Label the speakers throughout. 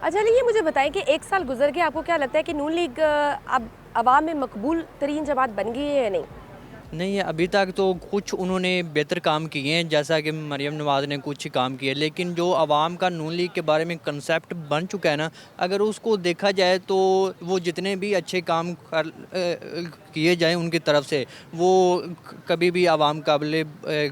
Speaker 1: अच्छा, चलिए मुझे बताएं कि एक साल गुजर गया, आपको क्या लगता है कि नून लीग अब अवाम में मकबूल तरीन जमात बन गई है या नहीं?
Speaker 2: नहीं, अभी तक तो कुछ उन्होंने बेहतर काम किए हैं, जैसा कि मरीम नवाज़ ने कुछ काम किए, लेकिन जो आवाम का नून लीग के बारे में कंसेप्ट बन चुका है ना, अगर उसको देखा जाए तो वो जितने भी अच्छे काम किए जाएं उनकी तरफ से, वो कभी भी आवाम काबिल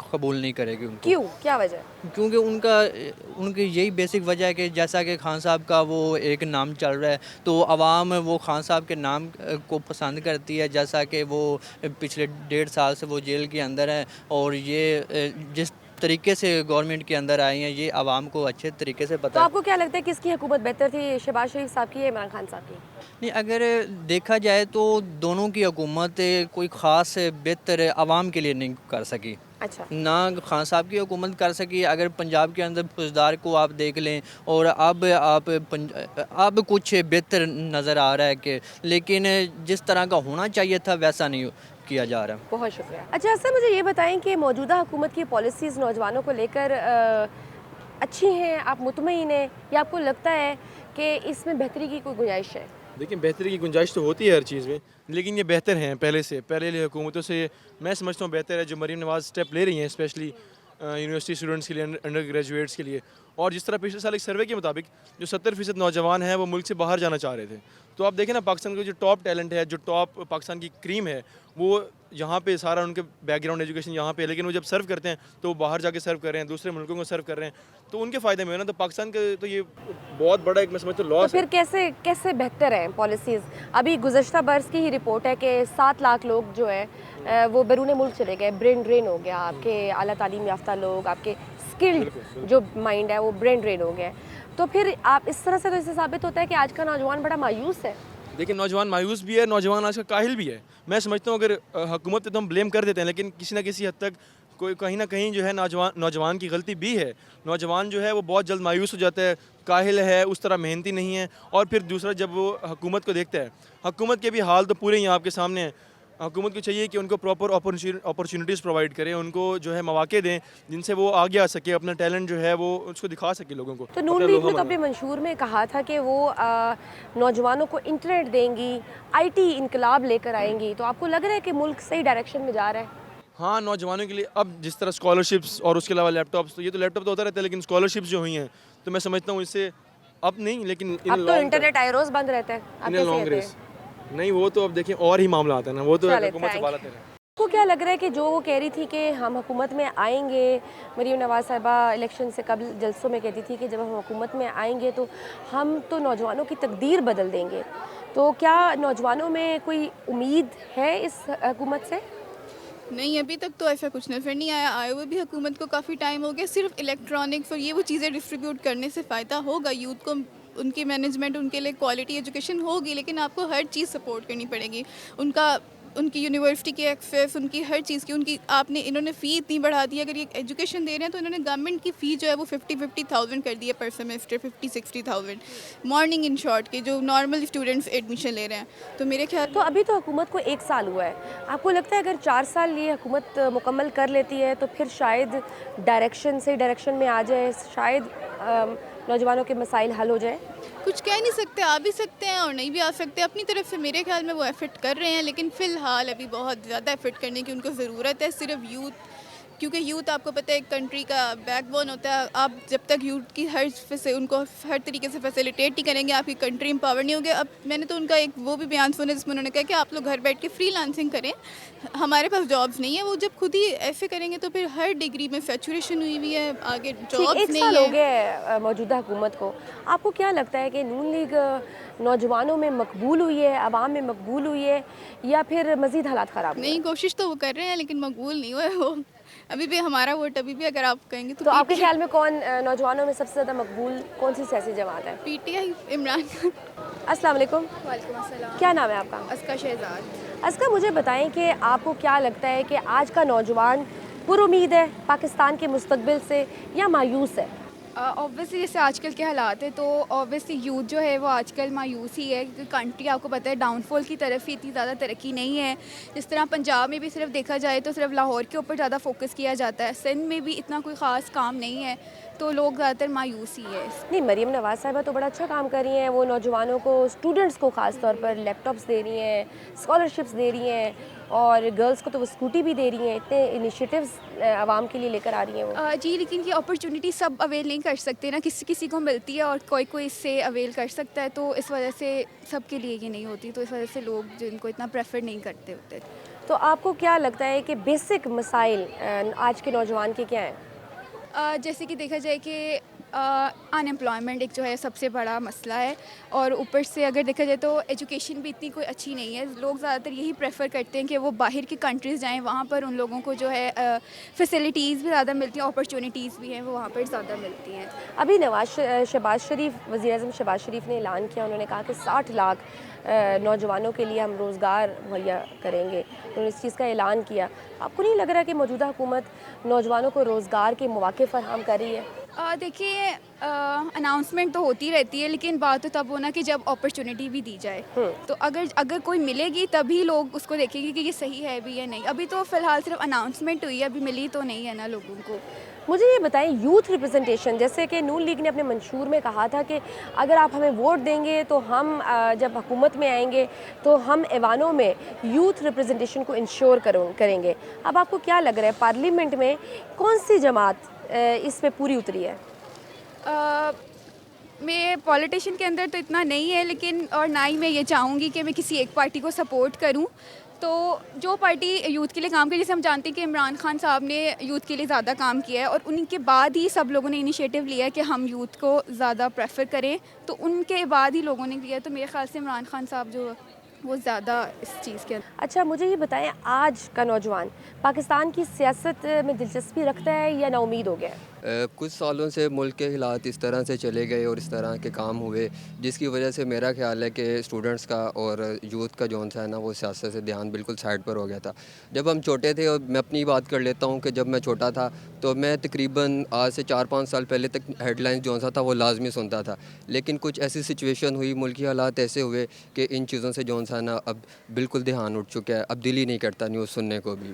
Speaker 2: कबूल नहीं करेगी उनको।
Speaker 1: क्यों, क्या वजह?
Speaker 2: क्योंकि उनकी यही बेसिक वजह है कि जैसा कि खान साहब का वो एक नाम चल रहा है, तो आवाम वो खान साहब के नाम को पसंद करती है, जैसा कि वो पिछले 1.5 साल से वो जेल के अंदर है, और ये जिस तरीके से गवर्नमेंट के अंदर आए हैं ये आवाम को अच्छे तरीके से
Speaker 1: तो
Speaker 2: पता है।
Speaker 1: आपको क्या लगता है किसकी हुकूमत बेहतर थी, शहबाज शरीफ साहब की या इमरान खान साहब की?
Speaker 2: नहीं, अगर देखा जाए तो दोनों की हुकूमत कोई ख़ास बेहतर आवाम के लिए नहीं कर सकी,
Speaker 1: अच्छा।
Speaker 2: ना खान साहब की हुकूमत कर सकी। अगर पंजाब के अंदर फौजदार को आप देख लें, और अब कुछ बेहतर नज़र आ रहा है कि, लेकिन जिस तरह का होना चाहिए था वैसा नहीं किया जा रहा।
Speaker 1: बहुत शुक्रिया। अच्छा सर, मुझे ये बताएं कि मौजूदा हुकूमत की पॉलिसीज़ नौजवानों को लेकर अच्छी हैं, आप मुतमईन हैं, या आपको लगता है कि इसमें बेहतरी की कोई गुंजाइश है?
Speaker 3: देखिए, बेहतरी की गुंजाइश तो होती है हर चीज़ में, लेकिन ये बेहतर हैं पहले से। पहले वाली हुकूमतों से मैं समझता हूँ बेहतर है जो मरीम नवाज़ स्टेप ले रही हैं, स्पेशली यूनिवर्सिटी स्टूडेंट्स के लिए, अंडर ग्रेजुएट्स के लिए। और जिस तरह पिछले साल एक सर्वे के मुताबिक जो 70% नौजवान हैं वो मुल्क से बाहर जाना चाह रहे थे। तो आप देखें ना, पाकिस्तान का जो टॉप टैलेंट है, जो टॉप पाकिस्तान की क्रीम है, वो यहाँ पे सारा उनके बैकग्राउंड एजुकेशन यहाँ पे है, लेकिन वो जब सर्व करते हैं तो वो बाहर जाके सर्व कर रहे हैं, दूसरे मुल्कों को सर्व कर रहे हैं, तो उनके फ़ायदे में है ना। तो पाकिस्तान का तो ये बहुत बड़ा एक मैं समझता हूँ
Speaker 1: तो
Speaker 3: लॉस है।
Speaker 1: फिर कैसे कैसे बेहतर है पॉलिसीज़? अभी गुज़श्ता बरस की ही रिपोर्ट है कि 7 लाख लोग जो है वो बैरून मुल्क चले गए, ब्रेन ड्रेन हो गया। आपके आला तालीम याफ्ता लोग, आपके स्किल्ड जो माइंड है वो ब्रेन ड्रेन हो गया। तो फिर आप इस तरह से तो इससे साबित होता है कि आज का नौजवान बड़ा मायूस है।
Speaker 3: देखिए, नौजवान मायूस भी है, नौजवान आज का काहिल भी है। मैं समझता हूँ अगर हुकूमत पे तो हम ब्लेम कर देते हैं, लेकिन किसी न किसी हद तक कोई कहीं ना कहीं जो है नौजवान की गलती भी है। नौजवान जो है वो बहुत जल्द मायूस हो जाता है, काहिल है, उस तरह मेहनती नहीं है। और फिर दूसरा, जब वो हुकूमत को देखता है, हुकूमत के भी हाल तो पूरे ही आपके सामने हैं। हुकूमत को चाहिए कि उनको प्रॉपर अपॉर्चुनिटीज़ प्रोवाइड करें, उनको जो है मौके दें जिनसे वो आगे आ सके, अपना टैलेंट जो है वो उसको दिखा सके लोगों को,
Speaker 1: तो नून
Speaker 3: अपना
Speaker 1: लीग
Speaker 3: लोहा
Speaker 1: ने तो अपने
Speaker 3: मनवाए।
Speaker 1: मंशूर में कहा था कि वो नौजवानों को इंटरनेट देंगी, आईटी इनकलाब लेकर आएंगी। तो आपको लग रहा है कि मुल्क सही डायरेक्शन में जा रहा है?
Speaker 3: हाँ, नौजवानों के लिए अब जिस तरह स्कॉलरशिप्स और उसके अलावा लैपटॉप्स, तो ये तो लैपटॉप तो होता रहता है, लेकिन स्कॉलरशिप्स जो हुई हैं, तो मैं समझता हूँ इससे अब नहीं, लेकिन इन
Speaker 1: अब तो
Speaker 3: लॉन्ग टर्म,
Speaker 1: इंटरनेट आए रोज़ बंद रहता है, आप
Speaker 3: इन
Speaker 1: कैसे
Speaker 3: लॉन्ग
Speaker 1: कहते
Speaker 3: रेस,
Speaker 1: हैं?
Speaker 3: नहीं वो तो अब देखें और ही मामला आता है ना, वो तो
Speaker 1: चले,
Speaker 3: हुकूमत से
Speaker 1: थैंक
Speaker 3: बात
Speaker 1: यू।
Speaker 3: है।
Speaker 1: आपको क्या लग रहा है कि जो वो कह रही थी कि हम हुकूमत में आएंगे, मरीम नवाज साहिबा इलेक्शन से कबल जलसों में कहती थी कि जब हम हुकूमत में आएंगे तो हम तो नौजवानों की तकदीर बदल देंगे, तो क्या नौजवानों में कोई उम्मीद है इस हुकूमत से?
Speaker 4: नहीं, अभी तक तो ऐसा कुछ नज़र नहीं आया। आए हुए भी हुकूमत को काफ़ी टाइम हो गया। सिर्फ इलेक्ट्रॉनिक्स और ये वो चीज़ें डिस्ट्रीब्यूट करने से फ़ायदा होगा यूथ को। उनकी मैनेजमेंट, उनके लिए क्वालिटी एजुकेशन होगी, लेकिन आपको हर चीज़ सपोर्ट करनी पड़ेगी। उनका उनकी यूनिवर्सिटी की एक्सेस, उनकी हर चीज़ की, उनकी आपने इन्होंने फ़ी इतनी बढ़ा दी है। अगर ये एजुकेशन दे रहे हैं तो इन्होंने गवर्नमेंट की फ़ी जो है वो 50,000 कर दी है पर सेमेस्टर, 50-60,000 मॉर्निंग इन शॉर्ट के जो नॉर्मल स्टूडेंट्स एडमिशन ले रहे हैं। तो मेरे ख्याल
Speaker 1: तो अभी तो हुकूमत को 1 साल हुआ है, आपको लगता है अगर 4 साल ये हुकूमत मुकम्मल कर लेती है तो फिर शायद डायरेक्शन से डायरेक्शन में आ जाए, शायद नौजवानों के मसाइल हल हो जाए?
Speaker 4: कुछ कह नहीं सकते, आ भी सकते हैं और नहीं भी आ सकते। अपनी तरफ से मेरे ख्याल में वो एफ़र्ट कर रहे हैं, लेकिन फ़िलहाल अभी बहुत ज़्यादा एफ़र्ट करने की उनको ज़रूरत है। सिर्फ यूथ, क्योंकि यूथ आपको पता है एक कंट्री का बैकबोन होता है। आप जब तक यूथ की उनको हर तरीके से फैसिलिटेट ही करेंगे, आपकी कंट्री एम्पावर नहीं होगी। अब मैंने तो उनका एक वो भी बयान सुना जिसमें उन्होंने कहा कि आप लोग घर बैठ के फ्रीलांसिंग करें, हमारे पास जॉब्स नहीं है। वो जब खुद ही ऐसे करेंगे तो फिर हर डिग्री में सैचुरेशन हुई हुई है, आगे
Speaker 1: ठीक,
Speaker 4: जॉब्स
Speaker 1: 1
Speaker 4: नहीं
Speaker 1: साल हो
Speaker 4: है।
Speaker 1: गए मौजूदा हुकूमत को। आपको क्या लगता है कि नून लीग नौजवानों में मकबूल हुई है, अवाम में मकबूल हुई है, या फिर मज़ीद हालात ख़राब हुए
Speaker 4: नहीं,
Speaker 1: हैं?
Speaker 4: कोशिश तो वो कर रहे हैं लेकिन मकबूल नहीं हुए वो। अभी भी हमारा वोट, अभी भी अगर आप कहेंगे तो
Speaker 1: तो आपके
Speaker 4: पीटीआई।
Speaker 1: ख्याल में कौन नौजवानों में सबसे ज़्यादा मकबूल कौन सी सियासी जमात है?
Speaker 4: पीटीआई, इमरान खान।
Speaker 1: अस्सलाम वालेकुम,
Speaker 5: वालेकुम अस्सलाम।
Speaker 1: क्या नाम है आपका?
Speaker 5: अस्का शहजाद।
Speaker 1: अस्का, मुझे बताएं कि आपको क्या लगता है कि आज का नौजवान पुरुमीद है पाकिस्तान के मुस्तकबिल से या मायूस है?
Speaker 5: ऑब्वियसली जैसे आजकल के हालात है तो ऑब्वियसली यूथ जो है वो आजकल मायूस ही है, क्योंकि कंट्री आपको पता है डाउनफॉल की तरफ ही इतनी ज़्यादा तरक्की नहीं है। जिस तरह पंजाब में भी सिर्फ देखा जाए तो सिर्फ लाहौर के ऊपर ज़्यादा फोकस किया जाता है, सिंध में भी इतना कोई ख़ास काम नहीं है। तो लोग ज़्यादातर मायूस ही है।
Speaker 1: नहीं, मरीम नवाज़ साहिबा तो बड़ा अच्छा काम कर रही हैं। वो नौजवानों को, स्टूडेंट्स को ख़ास तौर पर लैपटॉप्स दे रही हैं, स्कॉलरशिप्स दे रही हैं, और गर्ल्स को तो वो स्कूटी भी दे रही हैं। इतने इनिशिएटिव्स आवाम के लिए लेकर आ रही हैं वो।
Speaker 5: जी, लेकिन ये अपॉर्चुनिटी सब अवेल नहीं कर सकते ना, किसी किसी को मिलती है और कोई कोई इससे अवेल कर सकता है, तो इस वजह से सबके लिए ये नहीं होती, तो इस वजह से लोग जिनको इतना प्रेफर नहीं करते होते।
Speaker 1: तो आपको क्या लगता है कि बेसिक मसाइल आज के नौजवान के क्या हैं?
Speaker 5: जैसे कि देखा जाए कि अनएम्प्लॉयमेंट एक जो है सबसे बड़ा मसला है, और ऊपर से अगर देखा जाए तो एजुकेशन भी इतनी कोई अच्छी नहीं है। लोग ज़्यादातर यही प्रेफर करते हैं कि वो बाहर की कंट्रीज़ जाएं, वहाँ पर उन लोगों को जो है फैसिलिटीज़ भी ज़्यादा मिलती हैं, अपॉर्चुनिटीज़ भी हैं वो वहाँ पर ज़्यादा मिलती हैं।
Speaker 1: अभी शहबाज शरीफ, वज़ीर-ए-आज़म शहबाज शरीफ ने ऐलान किया, उन्होंने कहा कि 60 लाख नौजवानों के लिए हम रोज़गार मुहैया करेंगे। उन्होंने इस चीज़ का ऐलान किया। आपको नहीं लग रहा कि मौजूदा हुकूमत नौजवानों को रोज़गार के मौके फराहम कर रही है?
Speaker 5: देखिए, अनाउंसमेंट तो होती रहती है, लेकिन बात तो तब होना कि जब अपॉर्चुनिटी भी दी जाए। तो अगर अगर कोई मिलेगी तभी लोग उसको देखेंगे कि ये सही है भी या नहीं। अभी तो फ़िलहाल सिर्फ अनाउंसमेंट हुई है, अभी मिली तो नहीं है ना लोगों को।
Speaker 1: मुझे ये बताएं, यूथ रिप्रेजेंटेशन, जैसे कि नून लीग ने अपने मंशूर में कहा था कि अगर आप हमें वोट देंगे तो हम जब हुकूमत में आएंगे तो हम ऐवानों में यूथ रिप्रेजेंटेशन को इंश्योर करेंगे। अब आपको क्या लग रहा है, पार्लियामेंट में कौन सी जमात इस पे पूरी उतरी है?
Speaker 5: मैं पॉलिटिशियन के अंदर तो इतना नहीं है, लेकिन और ना ही मैं ये चाहूँगी कि मैं किसी एक पार्टी को सपोर्ट करूँ। तो जो पार्टी यूथ के लिए काम करे, जैसे हम जानते हैं कि इमरान खान साहब ने यूथ के लिए ज़्यादा काम किया है, और उनके बाद ही सब लोगों ने इनिशिएटिव लिया है कि हम यूथ को ज़्यादा प्रेफर करें, तो उनके बाद ही लोगों ने किया। तो मेरे ख्याल से इमरान खान साहब जो वो ज़्यादा इस चीज़ के।
Speaker 1: अच्छा, मुझे ये बताएं, आज का नौजवान पाकिस्तान की सियासत में दिलचस्पी रखता है या नाउमीद हो गया है?
Speaker 6: कुछ सालों से मुल्क के हालात इस तरह से चले गए और इस तरह के काम हुए, जिसकी वजह से मेरा ख्याल है कि स्टूडेंट्स का और यूथ का जो है ना, वो सियासत से ध्यान बिल्कुल साइड पर हो गया था। जब हम छोटे थे, और मैं अपनी बात कर लेता हूँ कि जब मैं छोटा था तो मैं तकरीबन आज से 4-5 साल पहले तक हेडलाइंस जो था वो लाजमी सुनता था, लेकिन कुछ ऐसी सिचुएशन हुई, मुल्की हालात ऐसे हुए कि इन चीज़ों से जो है ना अब बिल्कुल ध्यान उठ चुका है, अब दिल ही नहीं करता न्यूज़ सुनने को भी।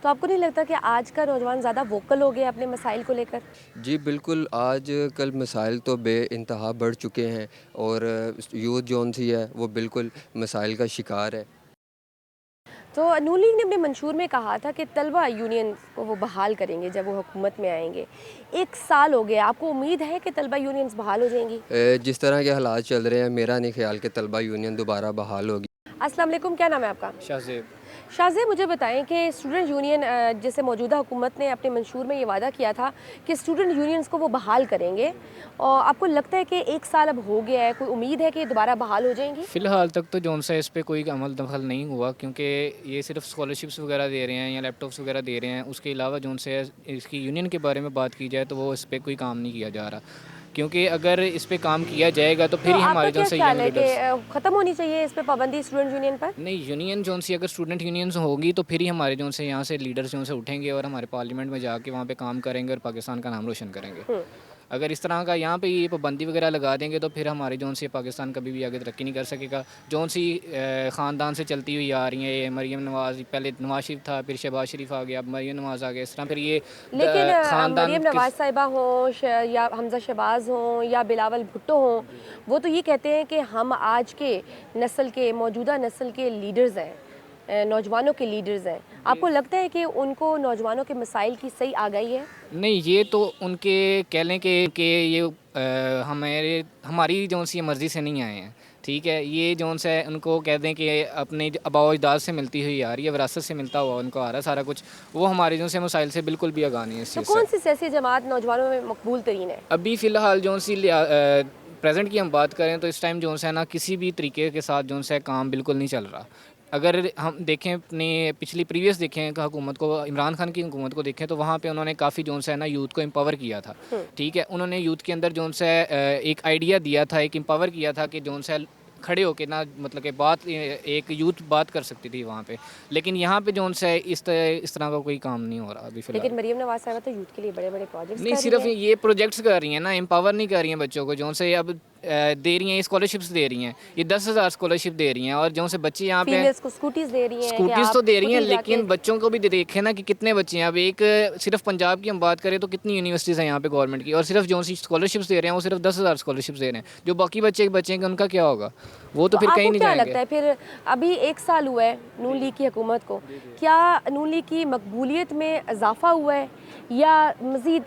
Speaker 1: तो आपको नहीं लगता कि आज का नौजवान ज़्यादा वोकल हो गया अपने मसाइल को लेकर?
Speaker 6: जी बिल्कुल, आज कल मसाइल तो बेइंतहा बढ़ चुके हैं, और यूथ जौन सी है वो बिल्कुल मसाइल का शिकार है।
Speaker 1: तो नून लीग ने अपने मंशूर में कहा था कि तलबा यूनियन को वो बहाल करेंगे जब वो हुकूमत में आएंगे। 1 साल हो गया, आपको उम्मीद है कि तलबा यूनियंस बहाल हो जाएंगी?
Speaker 6: जिस तरह के हालात चल रहे हैं, मेरा नहीं ख्याल कि तलबा यूनियन दोबारा बहाल होगी।
Speaker 1: अस्सलाम वालेकुम, क्या नाम है आपका?
Speaker 7: शाहज़ेब।
Speaker 1: शाहज़ेब, मुझे बताएं कि स्टूडेंट यूनियन, जैसे मौजूदा हुकूमत ने अपने मंशूर में ये वादा किया था कि स्टूडेंट यूनियंस को वो बहाल करेंगे, और आपको लगता है कि 1 साल अब हो गया है, कोई उम्मीद है कि दोबारा बहाल हो जाएंगी?
Speaker 7: फ़िलहाल तक तो जौन सा इस पे कोई अमल दखल नहीं हुआ, क्योंकि ये सिर्फ स्कॉलरशिप्स वगैरह दे रहे हैं या लैपटॉप्स वगैरह दे रहे हैं। उसके अलावा जौन से इसकी यूनियन के बारे में बात की जाए तो वो इस पर कोई काम नहीं किया जा रहा, क्योंकि अगर इस पे काम किया जाएगा तो फिर ही हमारे
Speaker 1: आपका
Speaker 7: जौन
Speaker 1: क्या
Speaker 7: से
Speaker 1: ख्याल
Speaker 7: यंग
Speaker 1: है
Speaker 7: लीडर्स।
Speaker 1: कि ख़त्म होनी चाहिए इस पे पाबंदी स्टूडेंट यूनियन पर?
Speaker 7: नहीं, यूनियन जौन सी अगर स्टूडेंट यूनियंस होगी तो फिर ही हमारे जौन से यहाँ से लीडर्स जौन से उठेंगे और हमारे पार्लियामेंट में जाके वहाँ पे काम करेंगे और पाकिस्तान का नाम रोशन करेंगे। अगर इस तरह का यहाँ पे ये पाबंदी वगैरह लगा देंगे तो फिर हमारे जौन से पाकिस्तान कभी भी आगे तरक्की नहीं कर सकेगा। जौन सी ख़ानदान से चलती हुई आ रही हैं, ये मरीम नवाज़, पहले नवाज शरीफ था, फिर शहबाज शरीफ आ गया, अब मरीम नवाज़ आ गया, इस तरह फिर ये
Speaker 1: लेकिन
Speaker 7: ख़ानदान
Speaker 1: मरीम नवाज़ साहिबा हों या हमजा शहबाज हों या बिलावल भुट्टो हों, वो तो ये कहते हैं कि हम आज के नस्ल के, मौजूदा नस्ल के लीडर्स हैं, नौजवानों के लीडर्स हैं। आपको लगता है कि उनको नौजवानों के मसाइल की सही आगाही है?
Speaker 7: नहीं, ये तो उनके कह लें कि ये हमारी जौन सी मर्ज़ी से नहीं आए हैं, ठीक है। ये जौन सा है उनको कह दें कि अपने आबाओ अजदाद से मिलती हुई आ रही है, विरासत से मिलता हुआ उनको आ रहा है सारा कुछ, वो हमारे जौन से मसाइल से बिल्कुल भी आगाह नहीं है इस
Speaker 1: तो
Speaker 7: चीज़
Speaker 1: कौन
Speaker 7: से।
Speaker 1: सी सियासी जमात नौजवानों में मकबूल तरीन है?
Speaker 7: अभी फ़िलहाल जौन सी प्रेजेंट की हम बात करें तो इस टाइम जौन सा है ना, किसी भी तरीके के साथ जौन सा काम बिल्कुल नहीं चल रहा। अगर हम देखें अपनी पिछली प्रीवियस देखें कि हुकूमत को, इमरान खान की हुकूमत को देखें तो वहाँ पे उन्होंने काफ़ी जौन सा है ना यूथ को एम्पावर किया था, ठीक है। उन्होंने यूथ के अंदर जौन सा एक आइडिया दिया था, एक एम्पावर किया था कि जौन सा खड़े होके ना, मतलब कि बात एक यूथ बात कर सकती थी वहाँ पे। लेकिन यहाँ पे जौन सा है इस तरह का कोई काम नहीं हो रहा अभी फ़िलहाल।
Speaker 1: लेकिन मरीम नवाज़ साहिबा तो यूथ के लिए बड़े बड़े प्रोजेक्ट्स
Speaker 7: नहीं,
Speaker 1: कर रही
Speaker 7: सिर्फ
Speaker 1: हैं।
Speaker 7: ये प्रोजेक्ट्स कर रही हैं ना, एम्पावर नहीं कर रही हैं बच्चों को। जौन से अब दे रही हैं, स्कॉलरशिप्स दे रही हैं, ये 10,000 स्कॉलरशिप दे रही हैं और जो से बच्चे यहाँ पे
Speaker 1: फीमेल्स को स्कूटीज दे रही हैं कि
Speaker 7: स्कूटीज
Speaker 1: आप
Speaker 7: तो दे रही हैं,
Speaker 1: स्कूटी जाके-
Speaker 7: लेकिन बच्चों को भी देखें ना कि कितने बच्चे हैं। अब एक सिर्फ पंजाब की हम बात करें तो कितनी यूनिवर्सिटीज़ हैं यहाँ पे गवर्नमेंट की, और सिर्फ जो सी स्कॉलरशिप्स दे रहे हैं वो सिर्फ 10,000 स्कॉलरशिप्स दे रहे हैं। जो बाकी बच्चे बचेंगे उनका क्या होगा? वो तो फिर
Speaker 1: आपको
Speaker 7: कहीं नहीं
Speaker 1: क्या
Speaker 7: जाएंगे।
Speaker 1: लगता है फिर अभी 1 साल हुआ है नून लीग की हुकूमत को, क्या नून लीग की मकबूलियत में इजाफा हुआ है या मज़ीद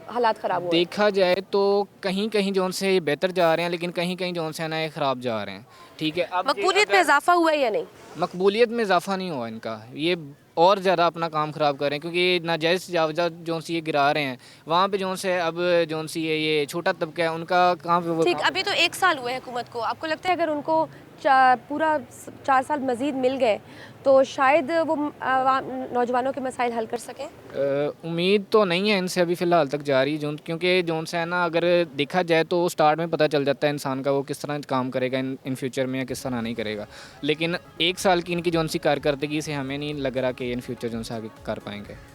Speaker 1: हालात ख़राब हुए हैं?
Speaker 7: देखा जाए तो कहीं कहीं जो से ये बेहतर जा रहे हैं, लेकिन कहीं कहीं जो से ना ये ख़राब जा रहे हैं। ठीक है, अब
Speaker 1: मकबूलियत में इजाफा हुआ है या नहीं?
Speaker 7: मकबूलियत में इजाफा नहीं हुआ इनका, ये और ज़्यादा अपना काम ख़राब कर रहे हैं, क्योंकि नाजायज़ तजावज़ा जो सी ये गिरा रहे हैं वहाँ पे जो से अब जो सी ये छोटा तबका है उनका कहाँ पे वो
Speaker 1: ठीक, अभी तो 1 साल हुए हुकूमत को, आपको लगता है अगर उनको पूरा 4 साल मज़ीद मिल गए तो शायद वो नौजवानों के मसाइल हल कर सकें?
Speaker 7: उम्मीद तो नहीं है इनसे अभी फ़िलहाल तक जारी, जो क्योंकि जोन से है ना अगर देखा जाए तो स्टार्ट में पता चल जाता है इंसान का वो किस तरह काम करेगा इन फ्यूचर में या किस तरह नहीं करेगा। लेकिन 1 साल की इनकी जोन सी कारकर्दगी से हमें नहीं लग रहा कि इन फ्यूचर जोन से आगे कर पाएंगे।